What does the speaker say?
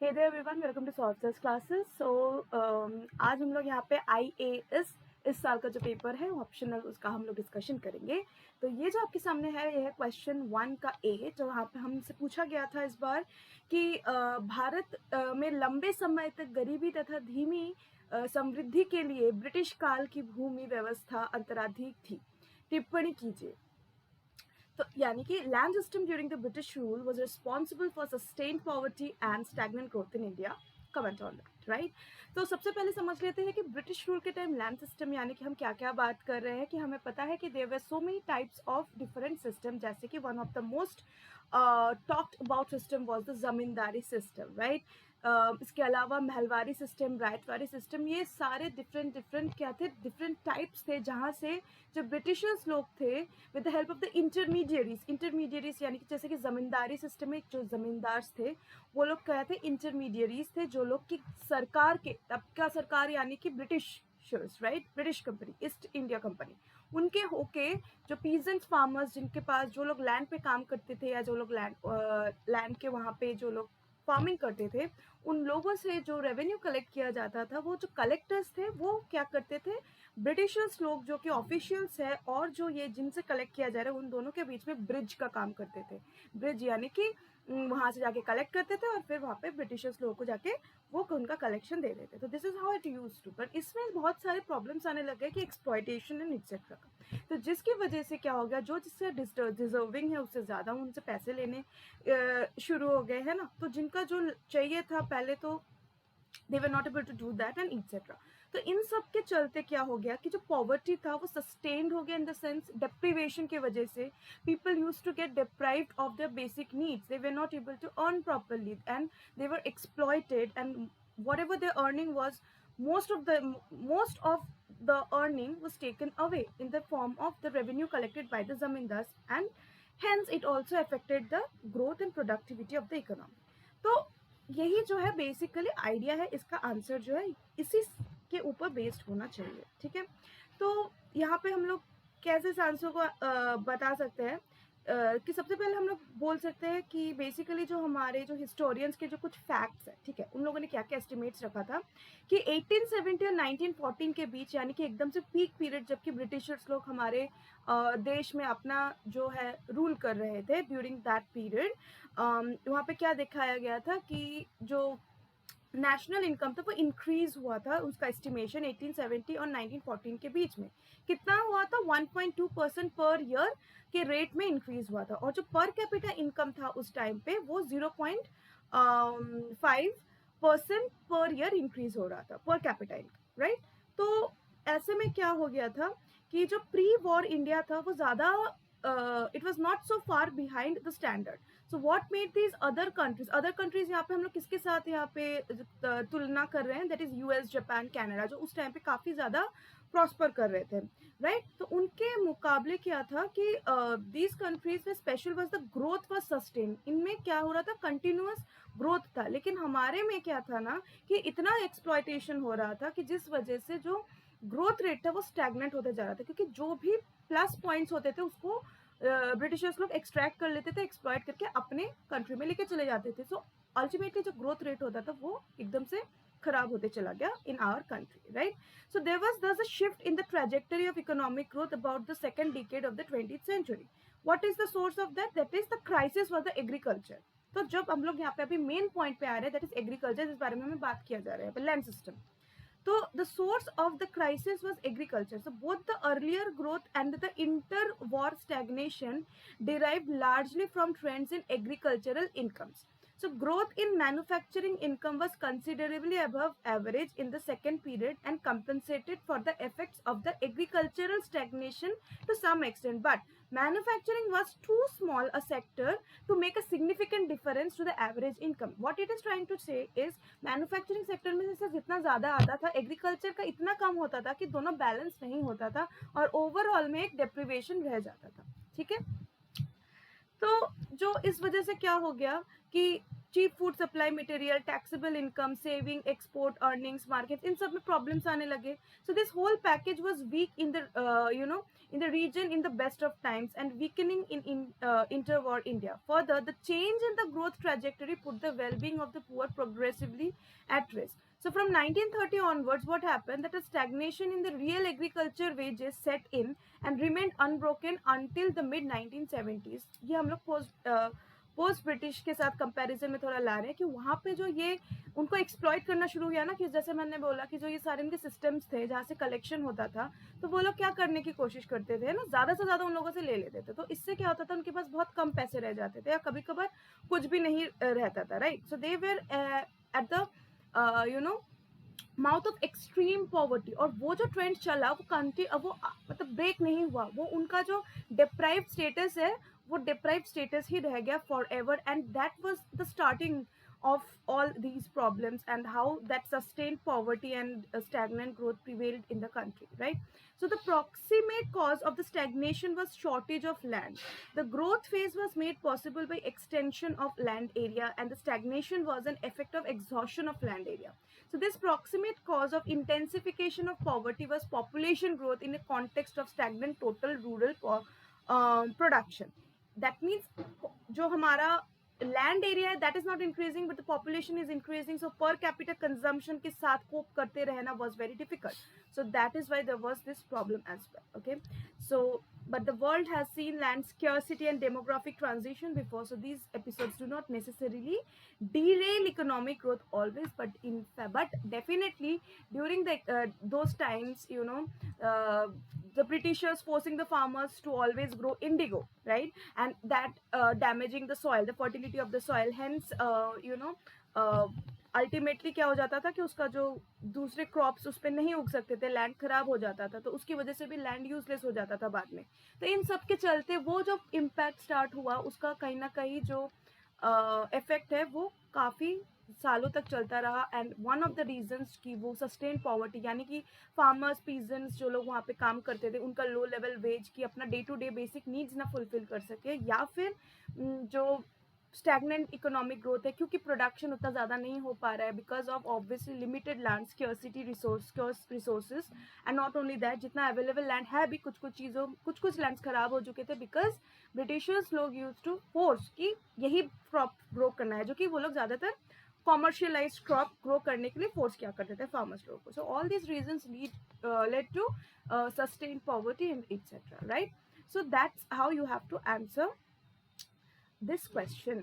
Hey there everyone, welcome to software classes. आज हम लोग यहाँ पे IAS इस साल का जो पेपर है ऑप्शनल उसका हम लोग डिस्कशन करेंगे। तो ये जो आपके सामने है ये है क्वेश्चन 1 का ए, जो वहाँ पे हमसे पूछा गया था इस बार कि भारत में लंबे समय तक गरीबी तथा धीमी समृद्धि के लिए ब्रिटिश काल की भूमि व्यवस्था अंतराधिक थी। टिप्पणी कीजिए। तो यानी कि land system during the British rule was responsible for sustained poverty and stagnant growth in India. Comment on that, right. तो सबसे पहले समझ लेते हैं कि ब्रिटिश रूल के टाइम लैंड सिस्टम यानी कि हम क्या क्या बात कर रहे हैं। कि हमें पता है कि there were so many types of different system, जैसे कि one of the most talked about system was the zamindari system, right. इसके अलावा महलवारी सिस्टम, रायतवारी सिस्टम, ये सारे डिफरेंट क्या थे, डिफरेंट टाइप्स थे, जहाँ से जो ब्रिटिशर्स लोग थे with the help of the intermediaries यानी कि जैसे कि जमींदारी सिस्टम में जो जमींदार थे वो लोग क्या थे, इंटरमीडियरीज थे, जो लोग की सरकार के, तब का सरकार यानी कि British, right, British company, east India company, उनके होके जो पीजेंट फार्मर्स, जिनके पास जो लोग लैंड पे काम करते थे या जो लोग लैंड के वहाँ पे जो लोग फार्मिंग करते थे, उन लोगों से जो रेवेन्यू कलेक्ट किया जाता था, वो जो कलेक्टर्स थे वो क्या करते थे, ब्रिटिशर्स लोग जो कि ऑफिशियल्स है और जो ये जिनसे कलेक्ट किया जा रहा है उन दोनों के बीच में ब्रिज का काम करते थे। ब्रिज यानी कि वहां से जाके कलेक्ट करते थे और फिर वहां पे ब्रिटिशर्स लोगों को जाके वो उनका कलेक्शन दे देते। तो this is how it use to, but इसमें बहुत सारे प्रॉब्लम्स आने लगे कि एक्सप्लॉयटेशन एंड एक्सेट्रा का। तो जिसकी वजह से क्या हो गया, जो जिससे डिजर्विंग है उससे ज्यादा उनसे पैसे लेने शुरू हो गए, है ना। तो जिनका जो चाहिए था पहले, तो they were not able to do that and etc. तो इन सब के चलते क्या हो गया कि जो पॉवर्टी था वो सस्टेन्ड हो गया, इन द सेंस डेप्रीवेशन की वजह से people use to get deprived of their basic needs, they were not able to earn properly and they were exploited, and whatever their earning was, most of the earning was taken away in the form of the revenue collected by the zamindars, and hence it also affected the growth and productivity of the economy. तो यही जो है basically idea है, इसका answer जो है इसी के ऊपर बेस्ड होना चाहिए, ठीक है। तो यहाँ पे हम लोग कैसे इस आंसर को बता सकते हैं कि सबसे पहले हम लोग बोल सकते हैं कि बेसिकली जो हमारे जो हिस्टोरियंस के जो कुछ फैक्ट्स है, ठीक है, उन लोगों ने क्या क्या एस्टिमेट्स रखा था कि 1870 और 1914 के बीच, यानी कि एकदम से पीक पीरियड जबकि ब्रिटिशर्स लोग हमारे देश में अपना जो है रूल कर रहे थे, ड्यूरिंग दैट पीरियड वहाँ पे क्या दिखाया गया था कि जो नेशनल इनकम था वो इंक्रीज हुआ था। उसका एस्टिमेशन 1870 और 1914 के बीच में कितना हुआ था, 1.2% पर ईयर के रेट में इंक्रीज हुआ था। और जो पर कैपिटा इनकम था उस टाइम पे वो 0.5% पर ईयर इंक्रीज हो रहा था, पर कैपिटा इनकम, राइट। तो ऐसे में क्या हो गया था कि जो प्री वॉर इंडिया था वो ज्यादा it was not so far behind the standard. So what made these other countries यहाँ पे हम लोग किसके साथ यहाँ पे तुलना कर रहे हैं, that is US, Japan, Canada, जो उस टाइम पे काफी ज्यादा प्रॉस्पर कर रहे थे, राइट। तो उनके मुकाबले क्या था कि these countries में special was the growth was sustained, इनमें क्या हो रहा था, कंटिन्यूअस ग्रोथ था। लेकिन हमारे में क्या था ना कि इतना एक्सप्लॉयटेशन हो रहा था कि जिस वजह से जो ग्रोथ रेट था वो स्टैग्नेंट होते जा रहा था, क्योंकि जो भी प्लस पॉइंट्स होते थे उसको ब्रिटिशर्स लोग एक्सट्रैक्ट कर लेते थे, एक्सप्लॉइट करके अपने कंट्री में लेके चले जाते थे। सो अल्टीमेटली जो ग्रोथ रेट होता था वो एकदम से खराब होते चला गया in our country, right. So there was thus a shift in the trajectory of economic growth about the second decade of the 20th century. What is the source of that? That is the crisis was the agriculture. तो जब हम लोग यहाँ पे अभी main point पे आ रहे हैं, दैट इज एग्रीकल्चर, इस बारे में हमें बात किया जा रहा है, land system. So the source of the crisis was agriculture. So both the earlier growth and the interwar stagnation derived largely from trends in agricultural incomes. So growth in manufacturing income was considerably above average in the second period and compensated for the effects of the agricultural stagnation to some extent. But manufacturing was too small a sector to make a significant difference to the average income. What it is trying to say is manufacturing sector में जैसे जितना ज़्यादा आता था, agriculture का इतना कम होता था कि दोनों बैलेंस नहीं होता था और ओवरऑल में एक डेप्रीवेशन रह जाता था, ठीक है। तो जो इस वजह से क्या हो गया कि cheap food supply material, taxable income, saving, export, earnings, market, इन सब में प्रॉब्लम्स आने लगे. So this whole package was weak in the in the region in the best of times and weakening in interwar India. Further, the change in the growth trajectory put the well-being of the poor progressively at risk. So from 1930 onwards, what happened that a stagnation in the real agriculture wages set in and remained unbroken until the mid 1970s. ये हम लोग post British के साथ comparison में थोड़ा ला रहे हैं कि वहाँ पे जो ये उनको एक्सप्लॉइट करना शुरू किया ना, कि जैसे मैंने बोला कि जो ये सारे इनके सिस्टम्स थे जहाँ से कलेक्शन होता था, तो वो लोग क्या करने की कोशिश करते थे ना, ज़्यादा से ज़्यादा उन लोगों से ले लेते थे. तो इससे क्या होता था, उनके पास बहुत कम पैसे रह जाते थे या कभी कभार कुछ भी नहीं रहता था. Right. So they were at the mouth of extreme poverty. और वो जो ट्रेंड चला वो वो मतलब ब्रेक नहीं हुआ. वो उनका जो डिप्राइव्ड स्टेटस है वो डिप्राइव्ड स्टेटस ही रह गया for ever. And that was the starting of all these problems and how that sustained poverty and stagnant growth prevailed in the country, right? So the proximate cause of the stagnation was shortage of land. The growth phase was made possible by extension of land area, and the stagnation was an effect of exhaustion of land area. So this proximate cause of intensification of poverty was population growth in a context of stagnant total rural production. That means जो हमारा land area है that is not increasing but the population is increasing. So per capital consumption के साथ cope करते रहना was very difficult. So that is why there was this problem as well. Okay. So but the world has seen land scarcity and demographic transition before, so these episodes do not necessarily derail economic growth always, but definitely during the those times, the Britishers forcing the farmers to always grow indigo, right? And that damaging the soil, the fertility of the soil. Hence, ultimately क्या हो जाता था कि उसका जो दूसरे crops उस पर नहीं उग सकते थे, लैंड खराब हो जाता था, तो उसकी वजह से भी लैंड यूजलेस हो जाता था बाद में. तो इन सब के चलते वो जो इम्पैक्ट स्टार्ट हुआ उसका कहीं ना कहीं जो इफेक्ट है वो काफ़ी सालों तक चलता रहा. And one of the reasons की वो सस्टेन पॉवर्टी, यानी कि फार्मर्स, पीजेंट्स जो लोग वहाँ पे काम करते थे, उनका लो लेवल वेज की अपना day to day basic needs ना फुलफिल कर सके, या फिर जो स्टैग्नेंट इकोनॉमिक ग्रोथ है क्योंकि प्रोडक्शन उतना ज़्यादा नहीं हो पा रहा है because of obviously limited land scarcity resources. And not only that, जितना अवेलेबल लैंड है भी कुछ लैंड्स खराब हो चुके थे बिकॉज ब्रिटिशर्स लोग यूज टू फोर्स कि यही क्रॉप ग्रो करना है, जो कि वो लोग ज़्यादातर कॉमर्शियलाइज क्रॉप ग्रो करने के लिए फोर्स क्या करते थे फार्मर्स लोगों को. So all these reasons led to sustain poverty and etcetera, right? So that's how you have to answer this question.